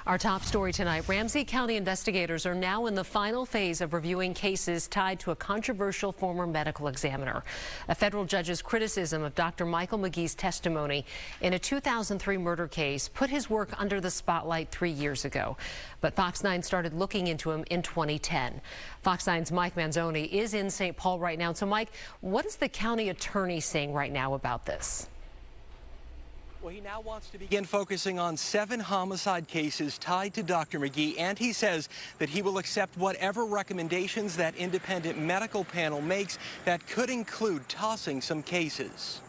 Our top story tonight, Ramsey County investigators are now in the final phase of reviewing cases tied to a controversial former medical examiner. A federal judge's criticism of Dr. Michael McGee's testimony in a 2003 murder case put his work under the spotlight 3 years ago. But Fox 9 started looking into him in 2010. Fox 9's Mike Manzoni is in St. Paul right now. So, Mike, what is the county attorney saying right now about this? Well, he now wants to begin focusing on 7 homicide cases tied to Dr. McGee, and he says that he will accept whatever recommendations that independent medical panel makes that could include tossing some cases.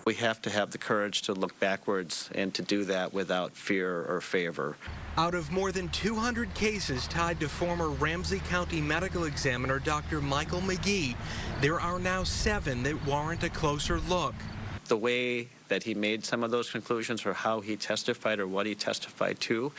We have to have the courage to look backwards and to do that without fear or favor. Out of more than 200 cases tied to former Ramsey County medical examiner Dr. Michael McGee, there are now 7 that warrant a closer look. The way that he made some of those conclusions, or how he testified, or what he testified to,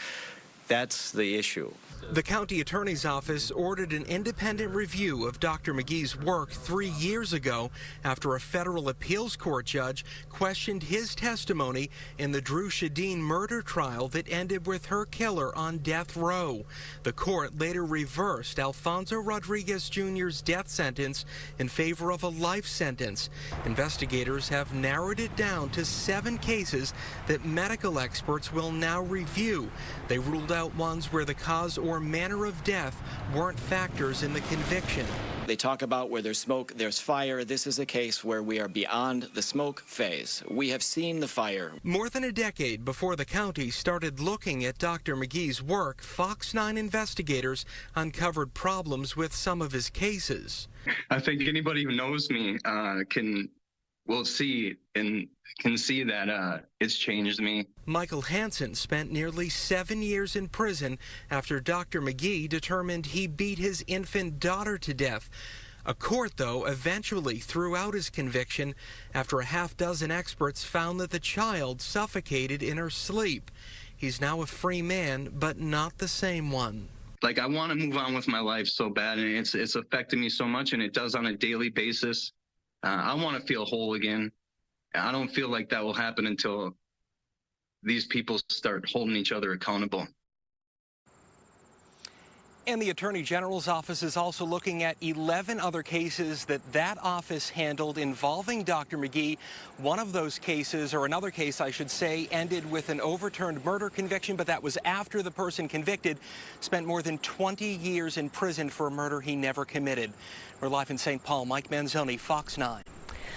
that's the issue. The county attorney's office ordered an independent review of Dr. McGee's work 3 years ago after a federal appeals court judge questioned his testimony in the Drew Shadeen murder trial that ended with her killer on death row. The court later reversed Alfonso Rodriguez Jr.'s death sentence in favor of a life sentence. Investigators have narrowed it down to 7 cases that medical experts will now review. They ruled out ones where the cause or manner of death weren't factors in the conviction. They talk about where there's smoke, there's fire. This is a case where we are beyond the smoke phase. We have seen the fire. More than a decade before the county started looking at Dr. McGee's work, Fox 9 investigators uncovered problems with some of his cases. I think anybody who knows me will see that it's changed me. Michael Hansen spent nearly 7 years in prison after Dr. McGee determined he beat his infant daughter to death. A court, though, eventually threw out his conviction after a half-dozen experts found that the child suffocated in her sleep. He's now a free man, but not the same one. Like, I want to move on with my life so bad, and it's affecting me so much, and it does on a daily basis. I want to feel whole again. I don't feel like that will happen until these people start holding each other accountable. And the Attorney General's office is also looking at 11 other cases that office handled involving Dr. McGee. One of those cases, or another case I should say, ended with an overturned murder conviction, but that was after the person convicted spent more than 20 years in prison for a murder he never committed. We're live in St. Paul. Mike Manzoni, Fox 9.